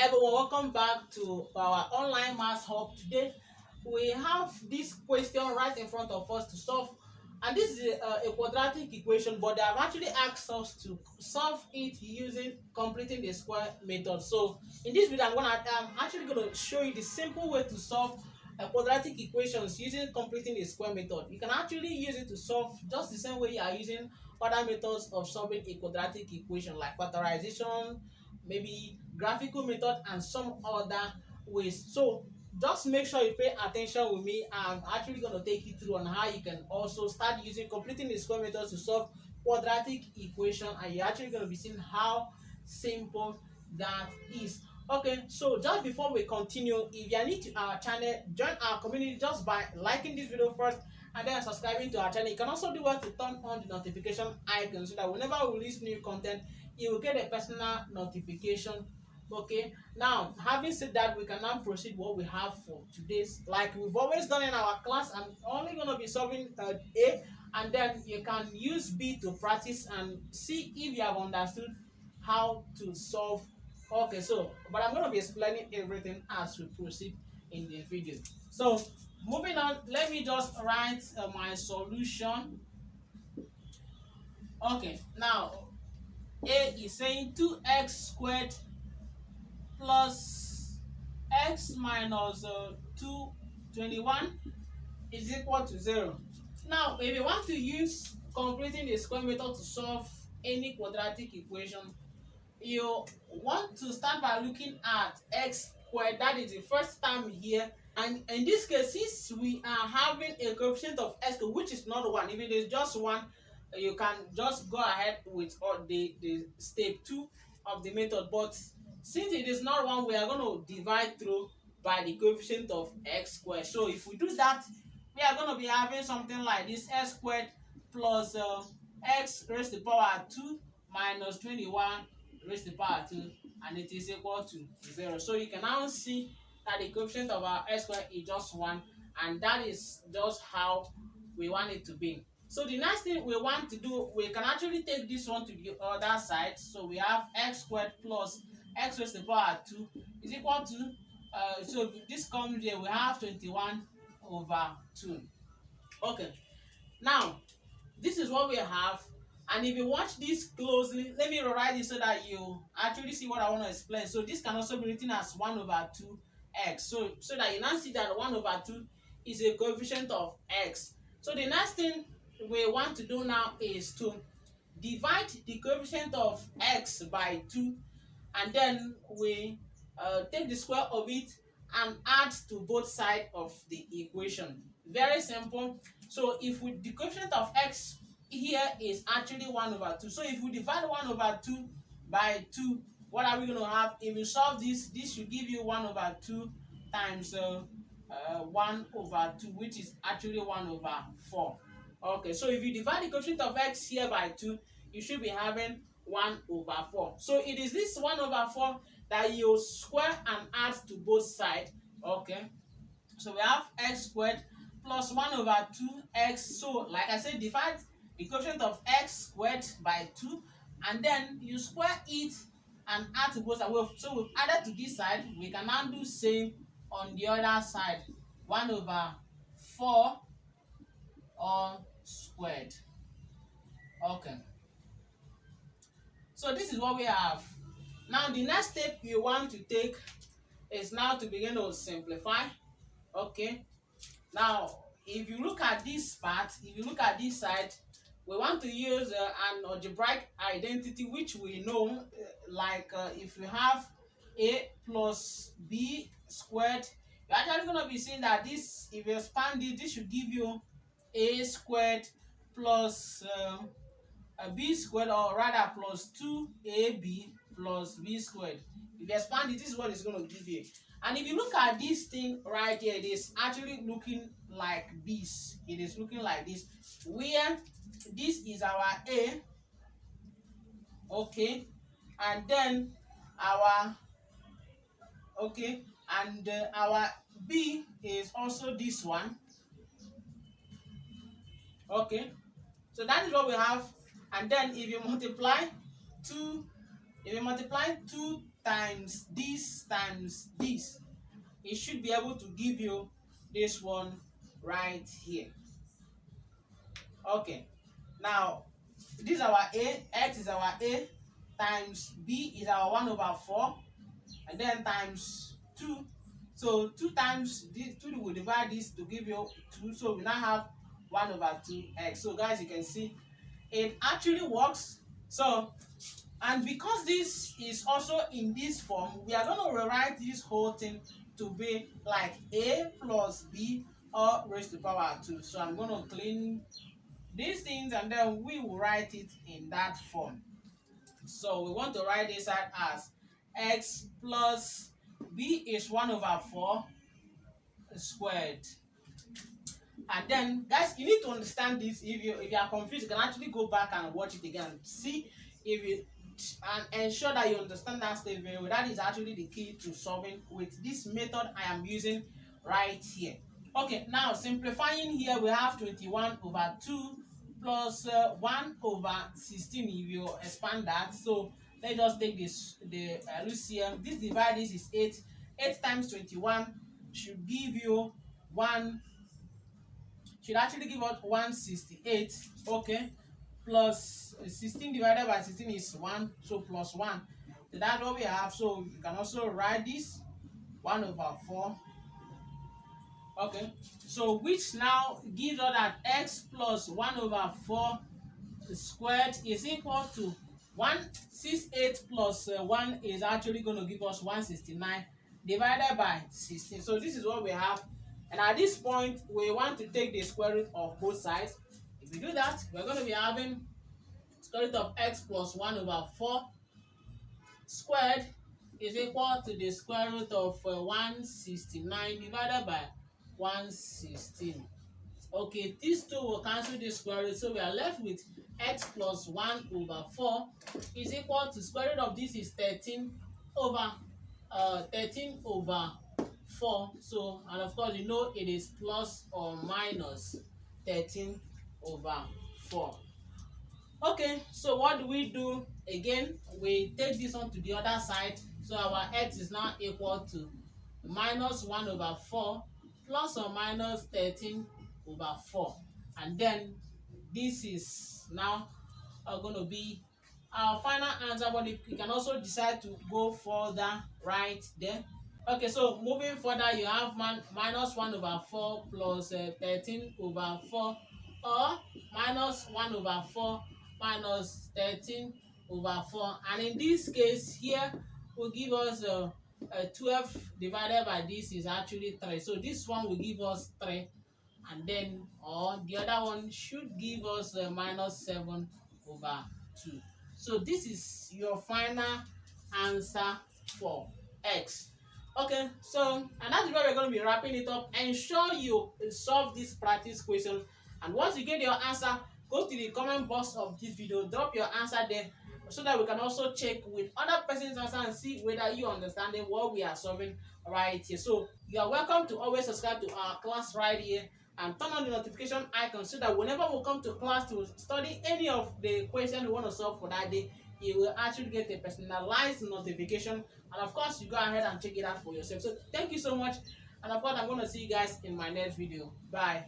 everyone, welcome back to our online math hub. Today we have this question right in front of us to solve, and this is a quadratic equation, but they have actually asked us to solve it using completing the square method. So in this video I'm actually going to show you the simple way to solve quadratic equations using completing the square method. You can actually use it to solve just the same way you are using other methods of solving a quadratic equation, like factorization, maybe graphical method, and some other ways. So just make sure you pay attention with me. I'm actually going to take you through on how you can also start using completing the square method to solve quadratic equation, and you're actually going to be seeing how simple that is. Okay, so just before we continue, if you are new to our channel, join our community just by liking this video first and then subscribing to our channel. You can also do well to turn on the notification icon so that whenever we release new content, you will get a personal notification. Okay, now having said that, we can now proceed what we have for today's. Like we've always done in our class, I'm only going to be solving A, and then you can use B to practice and see if you have understood how to solve. Okay, so but I'm going to be explaining everything as we proceed in the video. So moving on, let me just write my solution. Okay, now A is saying 2x squared plus x minus 221 is equal to 0. Now, if you want to use completing the square method to solve any quadratic equation, you want to start by looking at x squared. That is the first term here, and in this case, since we are having a coefficient of x which is not 1, if it is just 1, you can just go ahead with the step 2 of the method. But since it is not 1, we are going to divide through by the coefficient of x squared. So if we do that, we are going to be having something like this: x squared plus x raised to the power 2 minus 21 raised to the power 2, and it is equal to 0. So you can now see that the coefficient of our x squared is just 1, and that is just how we want it to be. So the next thing we want to do, we can actually take this one to the other side. So we have x squared plus x raised to the power 2 is equal to so if this comes here, we have 21 over 2. Okay, now this is what we have, and if you watch this closely, let me rewrite this so that you actually see what I want to explain. So this can also be written as 1 over 2x, so that you now see that 1 over 2 is a coefficient of x. So the next thing we want to do now is to divide the coefficient of x by 2, and then we take the square of it and add to both sides of the equation. Very simple. So if we, the coefficient of x here is actually 1 over 2. So if we divide 1 over 2 by 2, what are we going to have? If you solve this, this should give you 1 over 2 times 1 over 2, which is actually 1 over 4. Okay, so if you divide the coefficient of x here by 2, you should be having 1 over 4. So it is this 1 over 4 that you square and add to both sides. Okay, so we have x squared plus 1 over 2x. So like I said, divide the coefficient of x squared by 2, and then you square it and add to both sides. So we've added to this side, we can now do same on the other side. 1 over 4 all squared. Okay, so this is what we have. Now the next step you want to take is now to begin to simplify. Okay, now if you look at this part, if you look at this side, we want to use an algebraic identity, which we know, if you have a plus b squared, you're actually going to be seeing that this, if you expand it, this should give you a squared plus b squared, or rather plus 2ab plus b squared. If you expand it, this is what it's going to give you. And if you look at this thing right here, it is actually looking like this. It is looking like this, where this is our a, okay, and then our our b is also this one. Okay, so that is what we have. And then if you multiply 2 times this times this, it should be able to give you this one right here. Okay, now this is our a, x is our a, times b is our 1/4, and then times 2. So 2 times this, 2 will divide this to give you 2, so we now have 1/2x. So guys, you can see it actually works. So, and because this is also in this form, we are going to rewrite this whole thing to be like a plus b all raised to the power 2. So I'm going to clean these things and then we will write it in that form. So we want to write this out as x plus b is 1/4 squared. And then guys, you need to understand this. If you are confused, you can actually go back and watch it again and see if you and ensure that you understand that step very well. That is actually the key to solving with this method I am using right here. Okay, now simplifying here, we have 21/2 plus 1/16 if you expand that. So let's just take this the LCM. This divide this is 8. 8 times 21 should give you 1, should actually give us 168. Okay, plus 16 divided by 16 is 1, so plus 1. So that's what we have. So you can also write this 1/4. Okay, so which now gives us that x plus 1/4 squared is equal to 168 plus 1 is actually going to give us 169 divided by 16. So this is what we have, and at this point we want to take the square root of both sides. If we do that, we're going to be having square root of x plus 1/4 squared is equal to the square root of 169 divided by 116. Okay, these two will cancel the square root, so we are left with x plus 1/4 is equal to square root of this is 13/4. So, and of course you know it is plus or minus 13/4. Okay, so what do we do again? We take this one to the other side, so our x is now equal to minus 1/4 plus or minus 13/4, and then this is now going to be our final answer. But you can also decide to go further right there. Okay, so moving further, you have minus 1/4 plus 13/4, or minus 1/4 minus 13/4, and in this case here will give us 12 divided by this is actually 3. So this one will give us 3, and then or the other one should give us minus 7/2. So this is your final answer for x. Okay, so and that's where we're going to be wrapping it up. Ensure you solve this practice question, and once you get your answer, go to the comment box of this video, drop your answer there, so that we can also check with other person's answer and see whether you understanding what we are solving right here. So you are welcome to always subscribe to our class right here and turn on the notification icon, so that whenever we come to class to study any of the questions we want to solve for that day, you will actually get a personalized notification, and of course you go ahead and check it out for yourself. So thank you so much, and of course I'm going to see you guys in my next video. Bye.